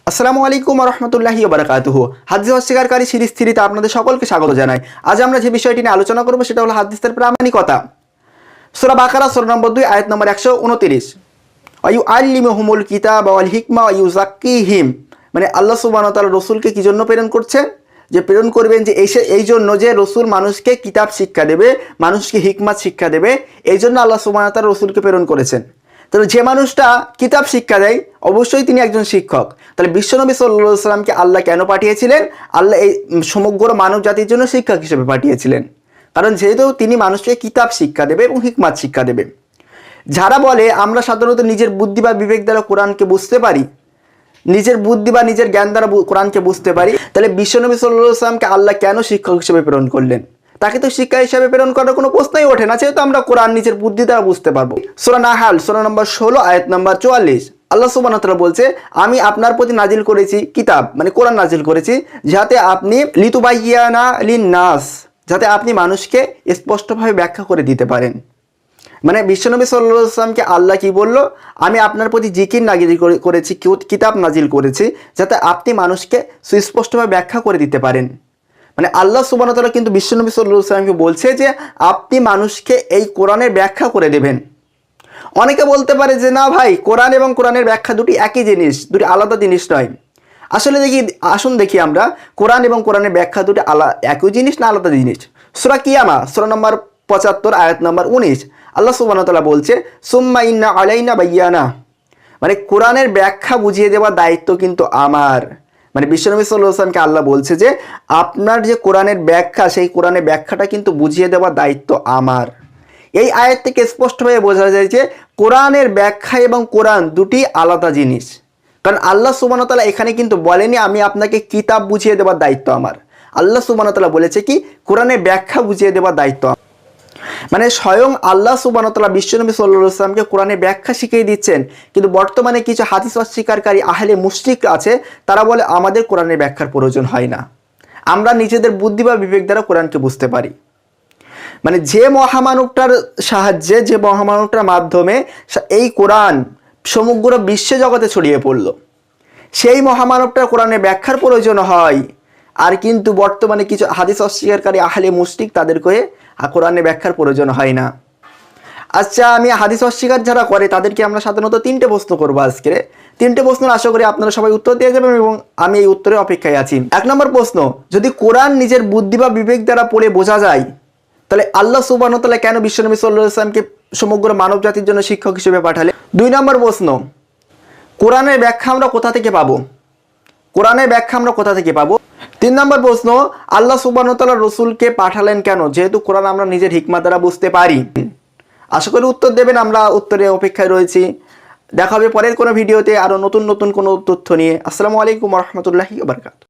আসসালামু আলাইকুম ওয়া রাহমাতুল্লাহি ওয়া বারাকাতুহু। হাদিস অস্বীকারী সিরিজ 3 তে আপনাদের সকলকে স্বাগত জানাই। আজ আমরা যে বিষয়টি নিয়ে আলোচনা করব সেটা হলো হাদিসের প্রামাণিকতা। সূরা বাকারা সূরা নম্বর 2 আয়াত নম্বর 129। ওয়া ইউআল্লিমুহুমুল কিতাবা ওয়াল হিকমা ওয়া ইউযাক্কিহিম, মানে আল্লাহ সুবহানাহু ওয়া তাআলা রাসূলকে কি জন্য প্রেরণ করছেন? যে প্রেরণ করবেন যে এই জন্য যে রাসূল মানুষকে কিতাব শিক্ষা দেবে, মানুষকে হিকমত শিক্ষা দেবে, এই জন্য আল্লাহ সুবহানাহু ওয়া তাআলা রাসূলকে প্রেরণ করেছেন। তাহলে যে মানুষটা কিতাব শিক্ষা দেয় অবশ্যই তিনি একজন শিক্ষক। তাহলে বিশ্বনবী সাল্লাল্লাহু আলাইহি সাল্লামকে আল্লাহ কেন পাঠিয়েছিলেন? আল্লাহ এই সমগ্র মানব জাতির জন্য শিক্ষক হিসেবে পাঠিয়েছিলেন, কারণ যেহেতু তিনি মানুষকে কিতাব শিক্ষা দেবে এবং হিকমত শিক্ষা দেবে। যারা বলে আমরা সাধারণত নিজের বুদ্ধি বা বিবেক দ্বারা কোরআনকে বুঝতে পারি, নিজের বুদ্ধি বা নিজের জ্ঞান দ্বারা কোরআনকে বুঝতে পারি, তাহলে বিশ্বনবী সাল্লাল্লাহু আলাইহি সাল্লামকে আল্লাহ কেন শিক্ষক হিসেবে প্রেরণ করলেন? তাকে তো শিক্ষা হিসেবে প্রেরণ করার কোনো প্রশ্নই ওঠে না, যেহেতু আমরা কোরআন নিজের বুদ্ধি দ্বারা বুঝতে পারবো। সূরা নাহাল সূরা নম্বর 16 আয়াত নম্বর 44 আল্লাহ সুবহানাহু ওয়া তাআলা বলছে, আমি আপনার প্রতি নাজিল করেছি কিতাব, মানে কোরআন নাজিল করেছি, যাতে আপনি লিতুবাইয়ানা লিন-নাস, যাতে আপনি মানুষকে স্পষ্টভাবে ব্যাখ্যা করে দিতে পারেন। মানে বিশ্বনবী সাল্লাল্লাহু আলাইহি ওয়াসাল্লামকে আল্লাহ কি বলল? আমি আপনার প্রতি জিকির নাজিল করেছি, কিতাব নাজিল করেছি, যাতে আপনি মানুষকে সুস্পষ্টভাবে ব্যাখ্যা করে দিতে পারেন। মানে আল্লাহ সুবহানাহু ওয়া তাআলা কিন্তু বিশ্বনবী সাল্লাল্লাহু আলাইহি ওয়াসাল্লামকে বলছে যে আপনি মানুষকে এই কোরআনের ব্যাখ্যা করে দেবেন। অনেকে বলতে পারে যে না ভাই, কোরআন এবং কোরআনের ব্যাখ্যা দুটি একই জিনিস, দুটি আলাদা জিনিস নয়। আসলে আসুন দেখি আমরা কোরআন এবং কোরআনের ব্যাখ্যা দুটি একই জিনিস না আলাদা জিনিস। সূরা কিয়ামা সূরা নম্বর 75 আয়াত নম্বর 19 আল্লাহ সুবহানাহু ওয়া তাআলা বলছে, সুম্মা ইন্না আলাইনা বায়ানা, মানে কোরআনের ব্যাখ্যা বুঝিয়ে দেওয়ার দায়িত্ব কিন্তু আমার। মানে বিশ্বনবী সাল্লাল্লাহু আলাইহি ওয়াসাল্লামকে আল্লাহ বলছে যে আপনার যে কোরআনের ব্যাখ্যা, সেই কোরআনের ব্যাখ্যাটা কিন্তু বুঝিয়ে দেওয়ার দায়িত্ব আমার। এই আয়াত থেকে স্পষ্টভাবে বোঝা যায় যে কোরআনের ব্যাখ্যা এবং কোরআন দুটি আলাদা জিনিস। কারণ আল্লাহ সুবহানাহু ওয়া তাআলা এখানে কিন্তু বলেনি আমি আপনাকে কিতাব বুঝিয়ে দেওয়ার দায়িত্ব আমার। আল্লাহ সুবহানাহু ওয়া তাআলা বলেছে কি কোরআনের ব্যাখ্যা বুঝিয়ে দেওয়ার দায়িত্ব। মানে স্বয়ং আল্লাহ সুবহানাহু ওয়া তাআলা বিশ্বনবী সাল্লাল্লাহু আলাইহি ওয়াসাল্লামকে কোরআনের ব্যাখ্যা শিখিয়ে দিচ্ছেন। কিন্তু বর্তমানে কিছু হাদিস অস্বীকারী আহলে মুশরিক আছে, তারা বলে আমাদের কোরআনের ব্যাখ্যার প্রয়োজন হয় না, আমরা নিজেদের বুদ্ধি বা বিবেক দ্বারা কোরআনকে বুঝতে পারি। মানে যে মহামানবটার সাহায্যে, যে মহামানবটার মাধ্যমে এই কোরআন সমগ্র বিশ্ব জগতে ছড়িয়ে পড়ল, সেই মহামানবটার কোরআনের ব্যাখ্যার প্রয়োজন হয়। আর কিন্তু বর্তমানে কিছু হাদিস অস্বীকারী আহলে মুশরিক তাদেরকে কোরআনের ব্যাখ্যার প্রয়োজন হয় না। আচ্ছা, আমি হাদিস অস্বীকার যারা করে তাদেরকে আমরা সাধারণত 3টে প্রশ্ন করবো আজকে। 3টে প্রশ্ন আশা করি আপনারা সবাই উত্তর দিয়ে যাবেন এবং আমি এই উত্তরের অপেক্ষায় আছি। 1 নম্বর প্রশ্ন, যদি কোরআন নিজের বুদ্ধি বা বিবেক দ্বারা পড়ে বোঝা যায়, তাহলে আল্লাহ সুবহানাহু ওয়া তাআলা কেন বিশ্বনবী সাল্লাল্লাহু আলাইহি ওয়াসাল্লামকে সমগ্র মানব জাতির জন্য শিক্ষক হিসেবে পাঠালেন? 2 নম্বর প্রশ্ন, কোরআনের ব্যাখ্যা আমরা কোথা থেকে পাবো? কোরআনের ব্যাখ্যা আমরা কোথা থেকে পাবো? 3 নম্বর প্রশ্ন, আল্লাহ সুবহানাহু ওয়া তাআলা রাসূলকে পাঠালেন কেন, যেহেতু কোরআন আমরা নিজের হিকমত দ্বারা বুঝতে পারি? আশা করি উত্তর দেবেন, আমরা উত্তরের অপেক্ষায় রয়েছি। দেখা হবে পরের কোনো ভিডিওতে আরো নতুন নতুন কোনো তথ্য নিয়ে। আসসালামু আলাইকুম ওয়া রাহমাতুল্লাহি ওয়া বারাকাতুহু।